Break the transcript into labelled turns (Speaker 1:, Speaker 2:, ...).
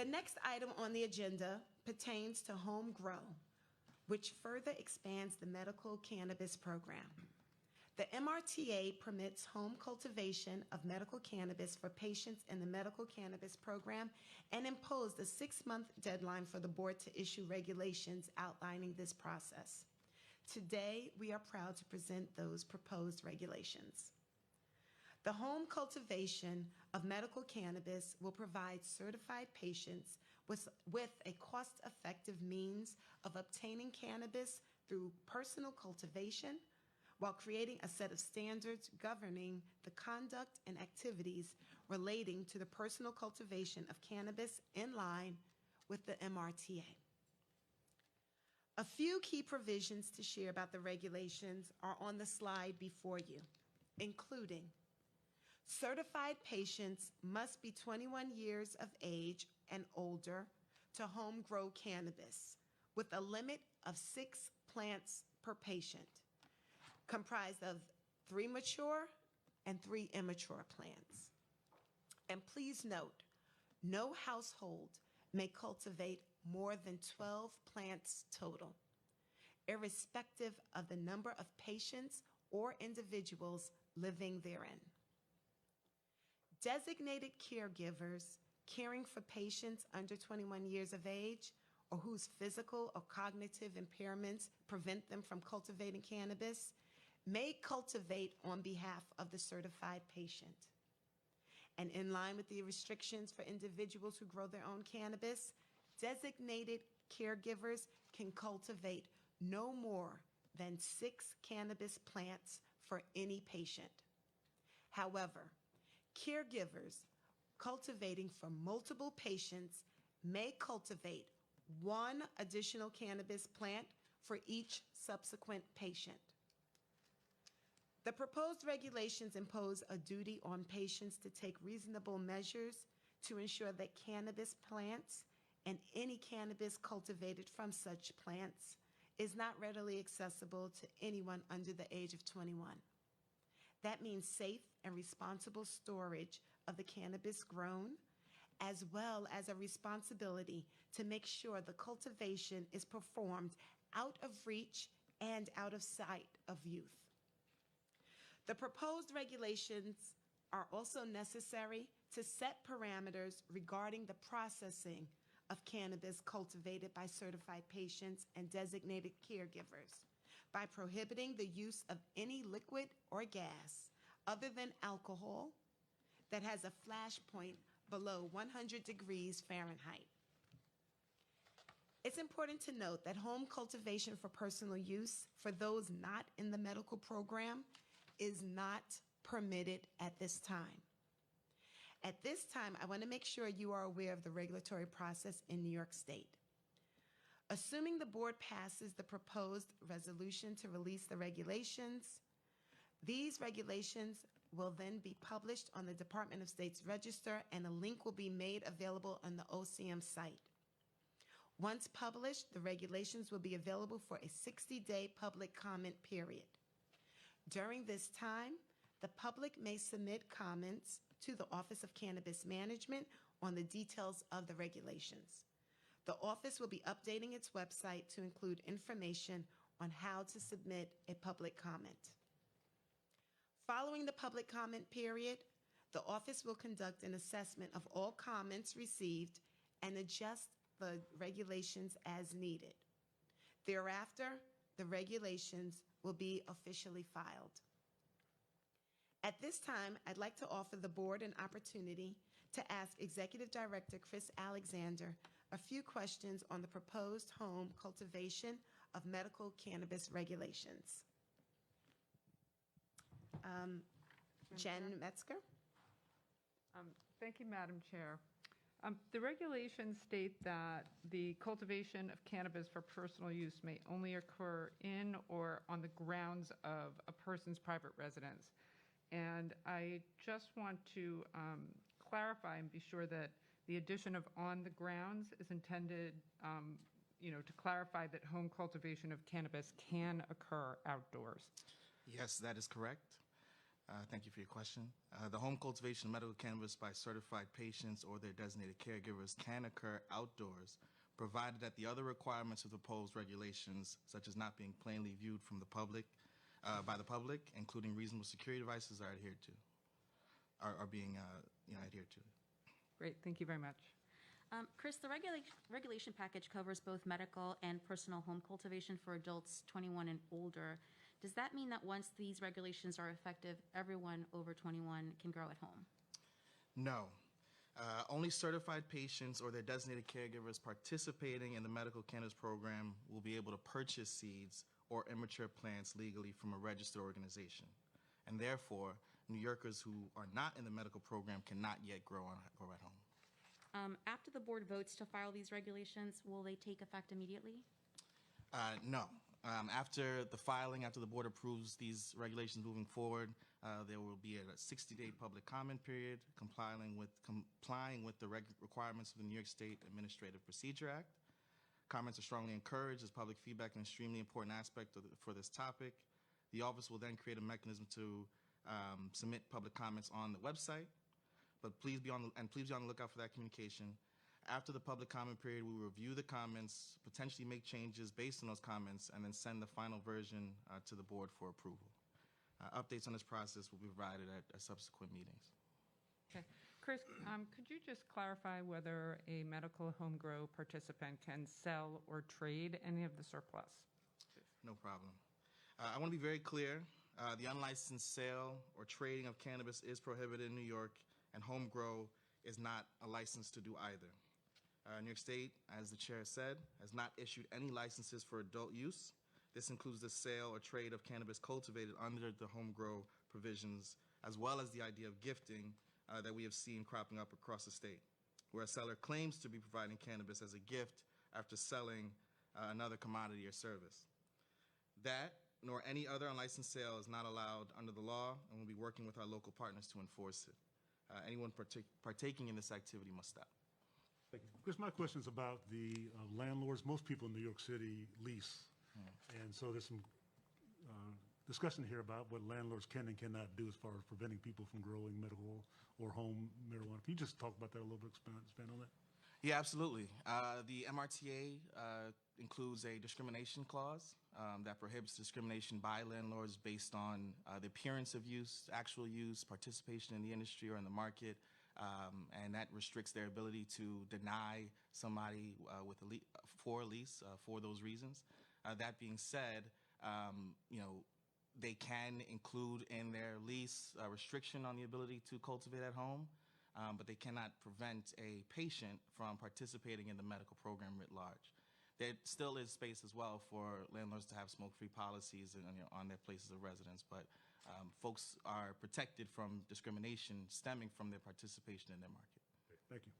Speaker 1: The next item on the agenda pertains to home grow, which further expands the medical cannabis program. The MRTA permits home cultivation of medical cannabis for patients in the medical cannabis program and imposed a 6-month deadline for the board to issue regulations outlining this process. Today, we are proud to present those proposed regulations. The home cultivation of medical cannabis will provide certified patients with a cost-effective means of obtaining cannabis through personal cultivation, while creating a set of standards governing the conduct and activities relating to the personal cultivation of cannabis in line with the MRTA. A few key provisions to share about the regulations are on the slide before you, including certified patients must be 21 years of age and older to home grow cannabis with a limit of 6 plants per patient, comprised of 3 mature and 3 immature plants. And please note, no household may cultivate more than 12 plants total, irrespective of the number of patients or individuals living therein. Designated caregivers caring for patients under 21 years of age or whose physical or cognitive impairments prevent them from cultivating cannabis may cultivate on behalf of the certified patient. And in line with the restrictions for individuals who grow their own cannabis, designated caregivers can cultivate no more than 6 cannabis plants for any patient. However, caregivers cultivating for multiple patients may cultivate 1 additional cannabis plant for each subsequent patient. The proposed regulations impose a duty on patients to take reasonable measures to ensure that cannabis plants and any cannabis cultivated from such plants is not readily accessible to anyone under the age of 21. That means safe and responsible storage of the cannabis grown, as well as a responsibility to make sure the cultivation is performed out of reach and out of sight of youth. The proposed regulations are also necessary to set parameters regarding the processing of cannabis cultivated by certified patients and designated caregivers by prohibiting the use of any liquid or gas other than alcohol that has a flash point below 100 degrees Fahrenheit. It's important to note that home cultivation for personal use for those not in the medical program is not permitted at this time. At this time, I want to make sure you are aware of the regulatory process in New York State. Assuming the board passes the proposed resolution to release the regulations, these regulations will then be published on the Department of State's Register, and a link will be made available on the OCM site. Once published, the regulations will be available for a 60-day public comment period. During this time, the public may submit comments to the Office of Cannabis Management on the details of the regulations. The office will be updating its website to include information on how to submit a public comment. Following the public comment period, the office will conduct an assessment of all comments received and adjust the regulations as needed. Thereafter, the regulations will be officially filed. At this time, I'd like to offer the board an opportunity to ask Executive Director Chris Alexander a few questions on the proposed home cultivation of medical cannabis regulations. Jen Metzger.
Speaker 2: Thank you, Madam Chair. The regulations state that the cultivation of cannabis for personal use may only occur in or on the grounds of a person's private residence. And I just want to clarify and be sure that the addition of on the grounds is intended, to clarify that home cultivation of cannabis can occur outdoors.
Speaker 3: Yes, that is correct. Thank you for your question. The home cultivation of medical cannabis by certified patients or their designated caregivers can occur outdoors, provided that the other requirements of the proposed regulations, such as not being plainly viewed from the public, by the public, including reasonable security devices, are adhered to, are being adhered to.
Speaker 2: Great, thank you very much.
Speaker 4: Chris, the regulation package covers both medical and personal home cultivation for adults 21 and older. Does that mean that once these regulations are effective, everyone over 21 can grow at home?
Speaker 3: No. Only certified patients or their designated caregivers participating in the medical cannabis program will be able to purchase seeds or immature plants legally from a registered organization. And therefore, New Yorkers who are not in the medical program cannot yet grow at home.
Speaker 4: After the board votes to file these regulations, will they take effect immediately?
Speaker 3: No. After the filing, after the board approves these regulations moving forward, there will be a 60-day public comment period complying with the requirements of the New York State Administrative Procedure Act. Comments are strongly encouraged as public feedback an extremely important aspect for this topic. The office will then create a mechanism to submit public comments on the website, but please be on the lookout for that communication. After the public comment period, we will review the comments, potentially make changes based on those comments, and then send the final version to the board for approval. Updates on this process will be provided at subsequent meetings.
Speaker 2: Okay. Chris, could you just clarify whether a medical home grow participant can sell or trade any of the surplus?
Speaker 3: No problem. I want to be very clear. The unlicensed sale or trading of cannabis is prohibited in New York, and home grow is not a license to do either. New York State, as the chair said, has not issued any licenses for adult use. This includes the sale or trade of cannabis cultivated under the home grow provisions, as well as the idea of gifting that we have seen cropping up across the state, where a seller claims to be providing cannabis as a gift after selling another commodity or service. That, nor any other unlicensed sale, is not allowed under the law, and we'll be working with our local partners to enforce it. Anyone partaking in this activity must stop.
Speaker 5: Thank you. Chris, my question is about the landlords. Most people in New York City lease, and so there's some discussion here about what landlords can and cannot do as far as preventing people from growing medical or home marijuana. Can you just talk about that a little bit, expand on that?
Speaker 3: Yeah, absolutely. The MRTA includes a discrimination clause that prohibits discrimination by landlords based on the appearance of use, actual use, participation in the industry or in the market, and that restricts their ability to deny somebody with for a lease for those reasons. That being said, they can include in their lease a restriction on the ability to cultivate at home, but they cannot prevent a patient from participating in the medical program writ large. There still is space as well for landlords to have smoke-free policies on their places of residence, but folks are protected from discrimination stemming from their participation in their market.
Speaker 5: Okay, thank you.